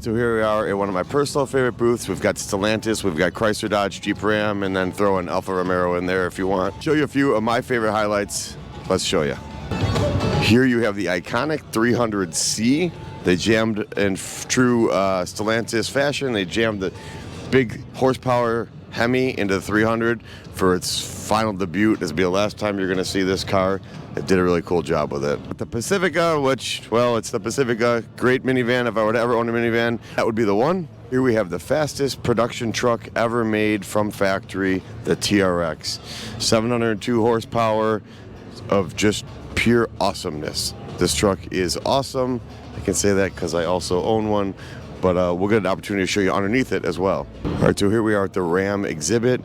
So here we are at one of my personal favorite booths. We've got Stellantis, we've got Chrysler, Dodge, Jeep, Ram, and then throw an Alfa Romero in there if you want. Show you a few of my favorite highlights. Let's show you. Here you have the iconic 300C. They jammed in true Stellantis fashion. They jammed the big horsepower Hemi into the 300 for its final debut. This will be the last time you're going to see this car. It did a really cool job with it. The Pacifica, which, well, it's the Pacifica. Great minivan. If I were to ever own a minivan, that would be the one. Here we have the fastest production truck ever made from factory, the TRX. 702 horsepower of just pure awesomeness. This truck is awesome. I can say that because I also own one. But we'll get an opportunity to show you underneath it as well. All right, so here we are at the Ram exhibit.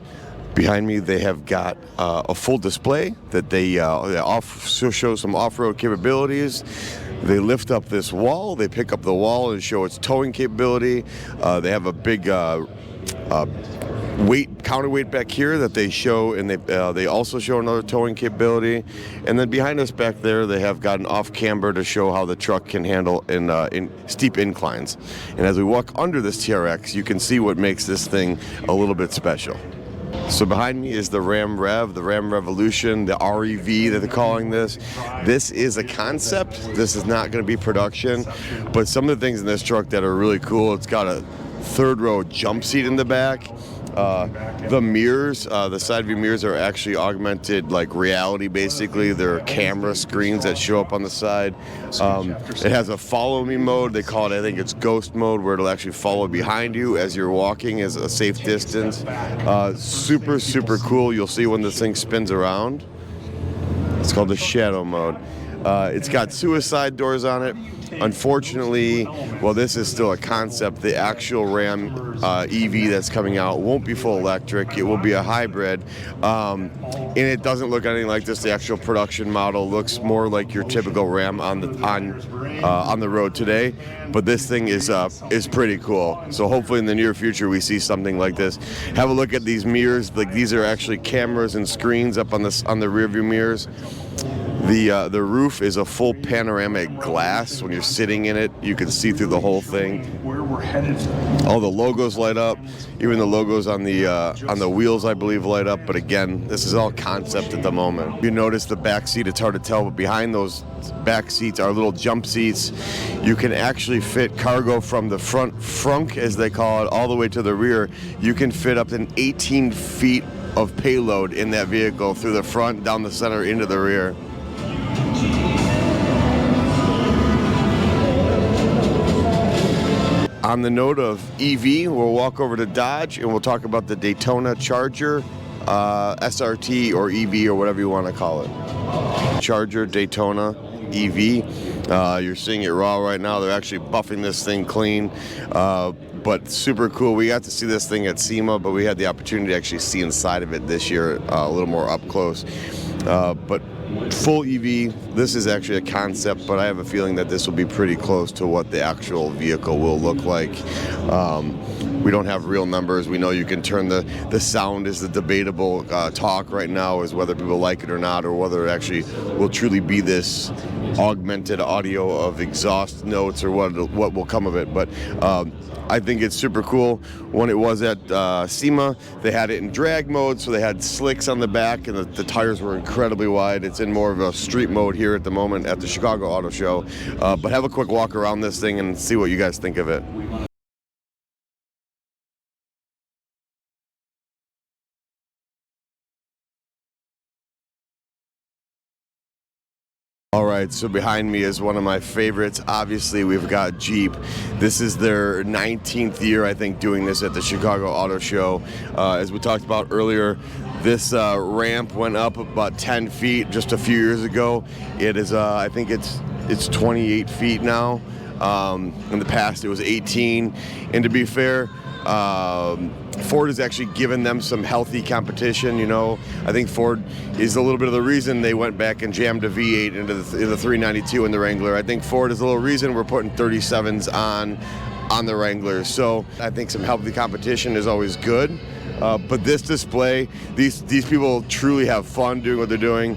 Behind me, they have got a full display that they show some off-road capabilities. They lift up this wall, they pick up the wall and show its towing capability. They have a big counterweight back here that they show, and they also show another towing capability. And then behind us back there, they have got an off camber to show how the truck can handle in steep inclines. And as we walk under this TRX, you can see what makes this thing a little bit special. So behind me is the Ram Rev, the Ram Revolution, the REV that they're calling this. This is a concept. This is not going to be production, but some of the things in this truck that are really cool, it's got a third row jump seat in the back. The mirrors, the side view mirrors are actually augmented like reality basically. They're camera screens that show up on the side. It has a follow me mode. They call it, I think it's ghost mode, where it'll actually follow behind you as you're walking as a safe distance. Super, super cool. You'll see when this thing spins around. It's called the shadow mode. It's got suicide doors on it. Unfortunately, well, this is still a concept. The actual Ram EV that's coming out won't be full electric. It will be a hybrid, and it doesn't look anything like this. The actual production model looks more like your typical Ram on the road today. But this thing is pretty cool. So hopefully in the near future we see something like this. Have a look at these mirrors. Like, these are actually cameras and screens up on the rear view mirrors. The roof is a full panoramic glass. When you're sitting in it, you can see through the whole thing. All the logos light up. Even the logos on the wheels, I believe, light up. But again, this is all concept at the moment. You notice the back seat, it's hard to tell, but behind those back seats are little jump seats. You can actually fit cargo from the frunk, as they call it, all the way to the rear. You can fit up to 18 feet of payload in that vehicle through the front, down the center, into the rear. On the note of EV, we'll walk over to Dodge and we'll talk about the Daytona Charger, SRT or EV or whatever you want to call it. Charger, Daytona, EV. You're seeing it raw right now. They're actually buffing this thing clean, but super cool. We got to see this thing at SEMA, but we had the opportunity to actually see inside of it this year a little more up close. But full EV, this is actually a concept, but I have a feeling that this will be pretty close to what the actual vehicle will look like. We don't have real numbers. We know you can turn the sound is the debatable talk right now, is whether people like it or not, or whether it actually will truly be this augmented audio of exhaust notes or what will come of it. But I think it's super cool. When it was at SEMA, they had it in drag mode, so they had slicks on the back, and the tires were incredibly wide. It's in more of a street mode here at the moment at the Chicago Auto Show. But have a quick walk around this thing and see what you guys think of it. All right, so behind me is one of my favorites. Obviously, we've got Jeep. This is their 19th year, I think, doing this at the Chicago Auto Show. As we talked about earlier, this ramp went up about 10 feet just a few years ago. It is, I think it's 28 feet now. In the past, it was 18. And to be fair, Ford has actually given them some healthy competition. You know, I think Ford is a little bit of the reason they went back and jammed a V8 into the 392 in the Wrangler. I think Ford is a little reason we're putting 37s on the Wranglers. So I think some healthy competition is always good. But this display, these people truly have fun doing what they're doing.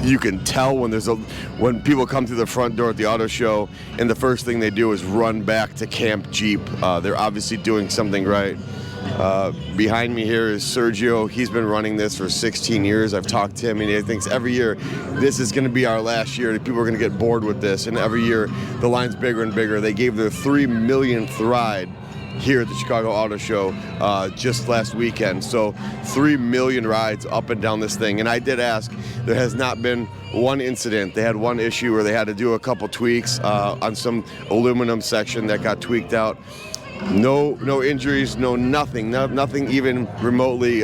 you can tell when people come through the front door at the auto show, and the first thing they do is run back to Camp Jeep. They're obviously doing something right. Behind me here is Sergio. He's been running this for 16 years. I've talked to him, and he thinks every year this is going to be our last year. People are going to get bored with this, and every year the line's bigger and bigger. They gave their 3 millionth ride here at the Chicago Auto Show just last weekend. So 3 million rides up and down this thing. And I did ask, there has not been one incident. They had one issue where they had to do a couple tweaks on some aluminum section that got tweaked out. No injuries, nothing even remotely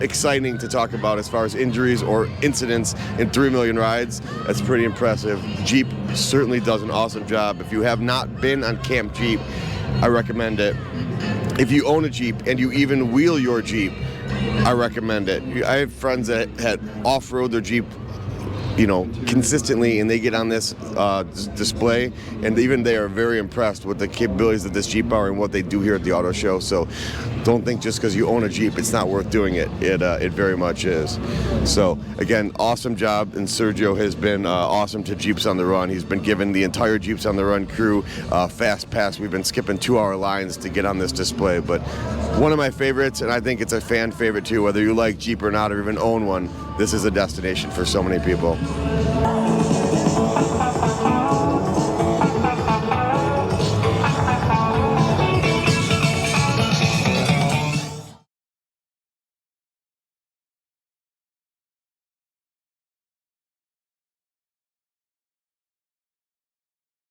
exciting to talk about as far as injuries or incidents in 3 million rides. That's pretty impressive. Jeep certainly does an awesome job. If you have not been on Camp Jeep, I recommend it. If you own a Jeep and you even wheel your Jeep, I recommend it. I have friends that had off-road their Jeep, consistently, and they get on this display, and even they are very impressed with the capabilities of this Jeep are and what they do here at the auto show. So don't think just because you own a Jeep it's not worth doing it. It very much is. So again, awesome job, and Sergio has been awesome to Jeeps on the Run. He's been given the entire Jeeps on the Run crew fast pass. We've been skipping 2-hour lines to get on this display, but one of my favorites, and I think it's a fan favorite too, whether you like Jeep or not or even own one. This is a destination for so many people.